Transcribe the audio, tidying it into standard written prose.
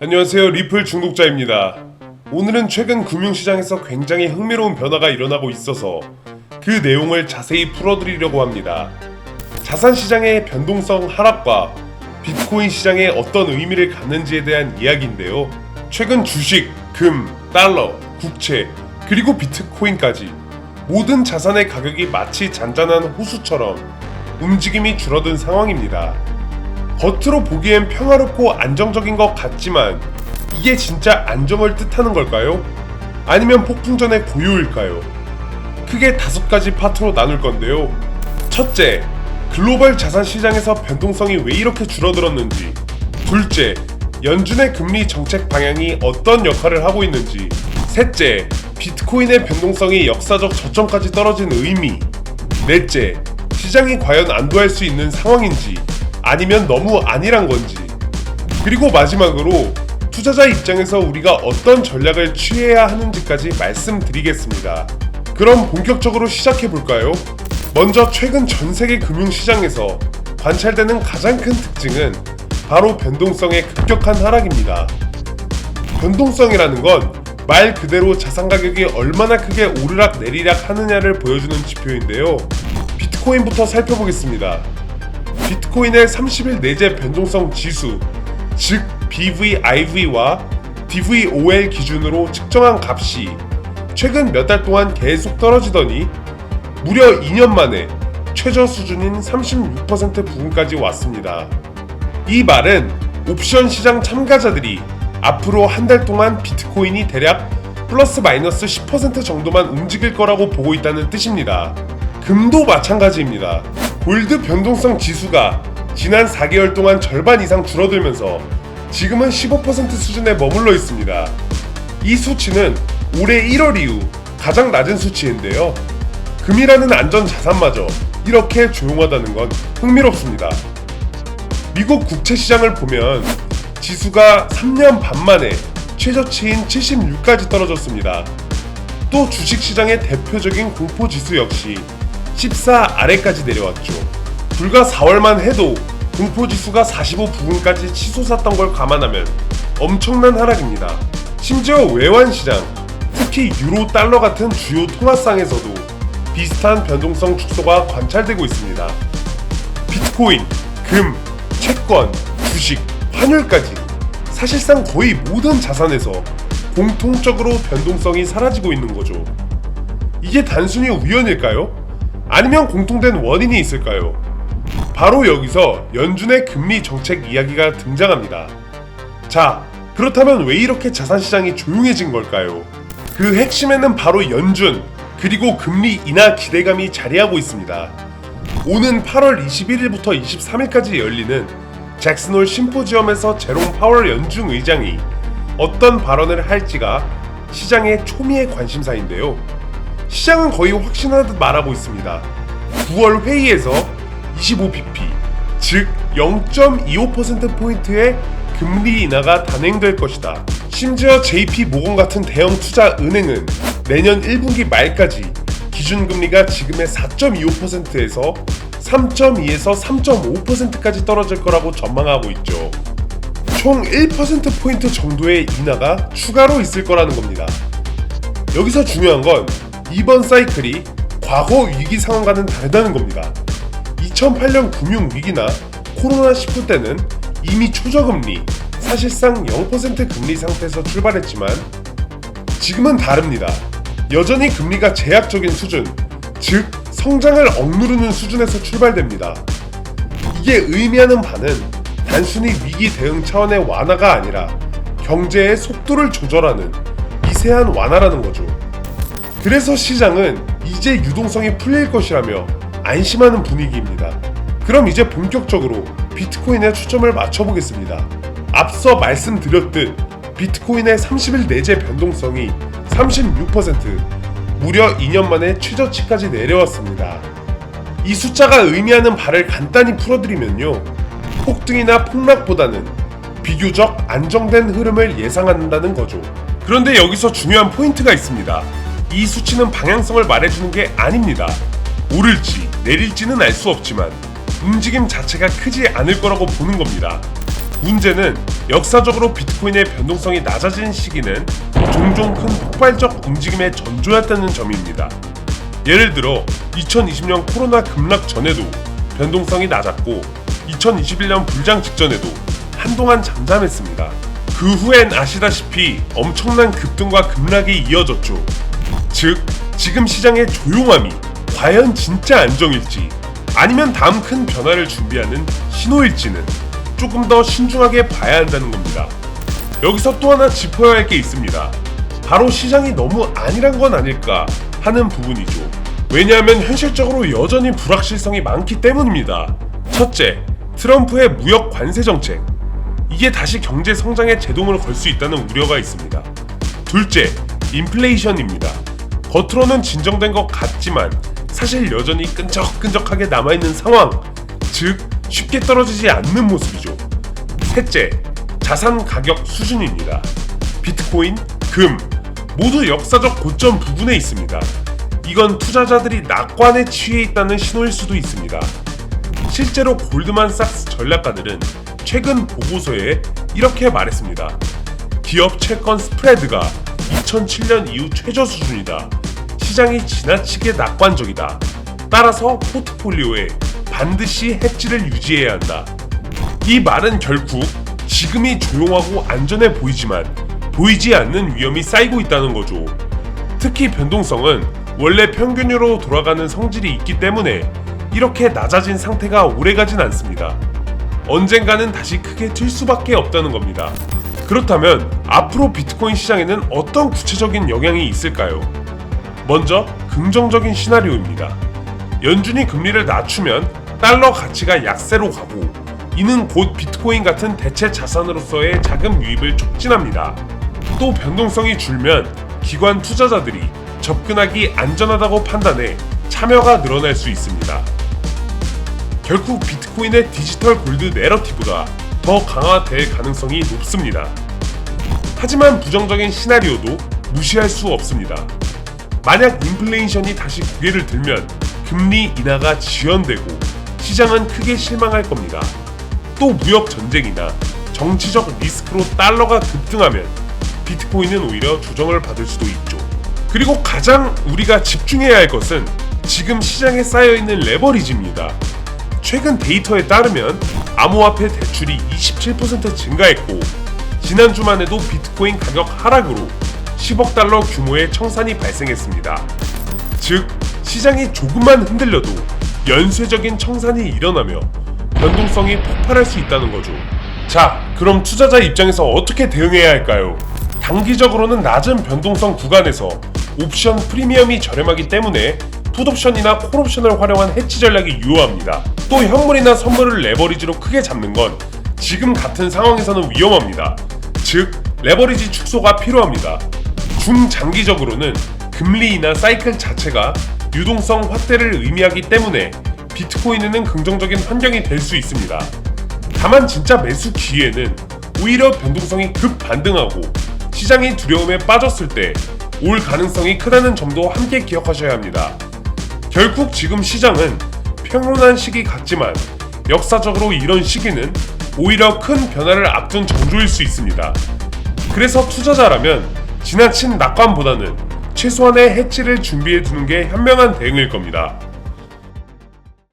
안녕하세요, 리플 중독자입니다. 오늘은 최근 금융시장에서 굉장히 흥미로운 변화가 일어나고 있어서 그 내용을 자세히 풀어드리려고 합니다. 자산시장의 변동성 하락과 비트코인 시장에 어떤 의미를 갖는지에 대한 이야기인데요. 최근 주식, 금, 달러, 국채, 그리고 비트코인까지 모든 자산의 가격이 마치 잔잔한 호수처럼 움직임이 줄어든 상황입니다. 겉으로 보기엔 평화롭고 안정적인 것 같지만 이게 진짜 안정을 뜻하는 걸까요? 아니면 폭풍전의 고요일까요? 크게 5가지 파트로 나눌 건데요. 첫째, 글로벌 자산 시장에서 변동성이 왜 이렇게 줄어들었는지. 둘째, 연준의 금리 정책 방향이 어떤 역할을 하고 있는지. 셋째, 비트코인의 변동성이 역사적 저점까지 떨어진 의미. 넷째, 시장이 과연 안도할 수 있는 상황인지 아니면 너무 안일한 건지. 그리고 마지막으로 투자자 입장에서 우리가 어떤 전략을 취해야 하는지까지 말씀드리겠습니다. 그럼 본격적으로 시작해볼까요? 먼저 최근 전세계 금융시장에서 관찰되는 가장 큰 특징은 바로 변동성의 급격한 하락입니다. 변동성이라는 건 말 그대로 자산 가격이 얼마나 크게 오르락 내리락 하느냐를 보여주는 지표인데요. 비트코인부터 살펴보겠습니다. 비트코인의 30일 내재 변동성 지수, 즉 BVIV와 DVOL 기준으로 측정한 값이 최근 몇 달 동안 계속 떨어지더니 무려 2년 만에 최저 수준인 36% 부근까지 왔습니다. 이 말은 옵션 시장 참가자들이 앞으로 한 달 동안 비트코인이 대략 플러스 마이너스 10% 정도만 움직일 거라고 보고 있다는 뜻입니다. 금도 마찬가지입니다. 골드 변동성 지수가 지난 4개월 동안 절반 이상 줄어들면서 지금은 15% 수준에 머물러 있습니다. 이 수치는 올해 1월 이후 가장 낮은 수치인데요. 금이라는 안전 자산마저 이렇게 조용하다는 건 흥미롭습니다. 미국 국채 시장을 보면 지수가 3년 반 만에 최저치인 76까지 떨어졌습니다. 또 주식시장의 대표적인 공포지수 역시 14 아래까지 내려왔죠. 불과 4월만 해도 공포지수가 45 부근까지 치솟았던 걸 감안하면 엄청난 하락입니다. 심지어 외환시장, 특히 유로 달러 같은 주요 통화상에서도 비슷한 변동성 축소가 관찰되고 있습니다. 비트코인, 금, 채권, 주식, 환율까지 사실상 거의 모든 자산에서 공통적으로 변동성이 사라지고 있는 거죠. 이게 단순히 우연일까요? 아니면 공통된 원인이 있을까요? 바로 여기서 연준의 금리 정책 이야기가 등장합니다. 자, 그렇다면 왜 이렇게 자산시장이 조용해진 걸까요? 그 핵심에는 바로 연준, 그리고 금리 인하 기대감이 자리하고 있습니다. 오는 8월 21일부터 23일까지 열리는 잭슨홀 심포지엄에서 제롬 파월 연준 의장이 어떤 발언을 할지가 시장의 초미의 관심사인데요. 시장은 거의 확신하듯 말하고 있습니다. 9월 회의에서 25bp, 즉 0.25%포인트의 금리 인하가 단행될 것이다. 심지어 JP모건 같은 대형 투자 은행은 내년 1분기 말까지 기준금리가 지금의 4.25%에서 3.2에서 3.5%까지 떨어질 거라고 전망하고 있죠. 총 1%포인트 정도의 인하가 추가로 있을 거라는 겁니다. 여기서 중요한 건 이번 사이클이 과거 위기 상황과는 다르다는 겁니다. 2008년 금융위기나 코로나19 때는 이미 초저금리, 사실상 0% 금리 상태에서 출발했지만 지금은 다릅니다. 여전히 금리가 제약적인 수준, 즉 성장을 억누르는 수준에서 출발됩니다. 이게 의미하는 바는 단순히 위기 대응 차원의 완화가 아니라 경제의 속도를 조절하는 미세한 완화라는 거죠. 그래서 시장은 이제 유동성이 풀릴 것이라며 안심하는 분위기입니다. 그럼 이제 본격적으로 비트코인에 초점을 맞춰보겠습니다. 앞서 말씀드렸듯 비트코인의 30일 내재 변동성이 36%, 무려 2년 만에 최저치까지 내려왔습니다. 이 숫자가 의미하는 바를 간단히 풀어드리면요, 폭등이나 폭락보다는 비교적 안정된 흐름을 예상한다는 거죠. 그런데 여기서 중요한 포인트가 있습니다. 이 수치는 방향성을 말해주는 게 아닙니다. 오를지 내릴지는 알 수 없지만 움직임 자체가 크지 않을 거라고 보는 겁니다. 문제는 역사적으로 비트코인의 변동성이 낮아진 시기는 종종 큰 폭발적 움직임의 전조였다는 점입니다. 예를 들어 2020년 코로나 급락 전에도 변동성이 낮았고 2021년 불장 직전에도 한동안 잠잠했습니다. 그 후엔 아시다시피 엄청난 급등과 급락이 이어졌죠. 즉, 지금 시장의 조용함이 과연 진짜 안정일지 아니면 다음 큰 변화를 준비하는 신호일지는 조금 더 신중하게 봐야 한다는 겁니다. 여기서 또 하나 짚어야 할 게 있습니다. 바로 시장이 너무 안일한 건 아닐까 하는 부분이죠. 왜냐하면 현실적으로 여전히 불확실성이 많기 때문입니다. 첫째, 트럼프의 무역 관세 정책. 이게 다시 경제 성장에 제동을 걸 수 있다는 우려가 있습니다. 둘째, 인플레이션입니다. 겉으로는 진정된 것 같지만 사실 여전히 끈적끈적하게 남아있는 상황, 즉 쉽게 떨어지지 않는 모습이죠. 셋째, 자산 가격 수준입니다. 비트코인, 금 모두 역사적 고점 부근에 있습니다. 이건 투자자들이 낙관에 취해 있다는 신호일 수도 있습니다. 실제로 골드만삭스 전략가들은 최근 보고서에 이렇게 말했습니다. 기업 채권 스프레드가 2007년 이후 최저 수준이다. 시장이 지나치게 낙관적이다. 따라서 포트폴리오에 반드시 해지를 유지해야 한다. 이 말은 결국 지금이 조용하고 안전해 보이지만 보이지 않는 위험이 쌓이고 있다는 거죠. 특히 변동성은 원래 평균으로 돌아가는 성질이 있기 때문에 이렇게 낮아진 상태가 오래가진 않습니다. 언젠가는 다시 크게 튈 수밖에 없다는 겁니다. 그렇다면 앞으로 비트코인 시장에는 어떤 구체적인 영향이 있을까요? 먼저 긍정적인 시나리오입니다. 연준이 금리를 낮추면 달러 가치가 약세로 가고 이는 곧 비트코인 같은 대체 자산으로서의 자금 유입을 촉진합니다. 또 변동성이 줄면 기관 투자자들이 접근하기 안전하다고 판단해 참여가 늘어날 수 있습니다. 결국 비트코인의 디지털 골드 내러티브가 더 강화될 가능성이 높습니다. 하지만 부정적인 시나리오도 무시할 수 없습니다. 만약 인플레이션이 다시 고개를 들면 금리 인하가 지연되고 시장은 크게 실망할 겁니다. 또 무역 전쟁이나 정치적 리스크로 달러가 급등하면 비트코인은 오히려 조정을 받을 수도 있죠. 그리고 가장 우리가 집중해야 할 것은 지금 시장에 쌓여있는 레버리지입니다. 최근 데이터에 따르면 암호화폐 대출이 27% 증가했고 지난주만 해도 비트코인 가격 하락으로 10억 달러 규모의 청산이 발생했습니다. 즉, 시장이 조금만 흔들려도 연쇄적인 청산이 일어나며 변동성이 폭발할 수 있다는 거죠. 자, 그럼 투자자 입장에서 어떻게 대응해야 할까요? 단기적으로는 낮은 변동성 구간에서 옵션 프리미엄이 저렴하기 때문에 풋옵션이나 콜옵션을 활용한 해치 전략이 유효합니다. 또 현물이나 선물을 레버리지로 크게 잡는 건 지금 같은 상황에서는 위험합니다. 즉, 레버리지 축소가 필요합니다. 중장기적으로는 금리 인하 사이클 자체가 유동성 확대를 의미하기 때문에 비트코인에는 긍정적인 환경이 될 수 있습니다. 다만 진짜 매수 기회는 오히려 변동성이 급 반등하고 시장이 두려움에 빠졌을 때 올 가능성이 크다는 점도 함께 기억하셔야 합니다. 결국 지금 시장은 평온한 시기 같지만 역사적으로 이런 시기는 오히려 큰 변화를 앞둔 전조일 수 있습니다. 그래서 투자자라면 지나친 낙관보다는 최소한의 해치를 준비해 두는 게 현명한 대응일 겁니다.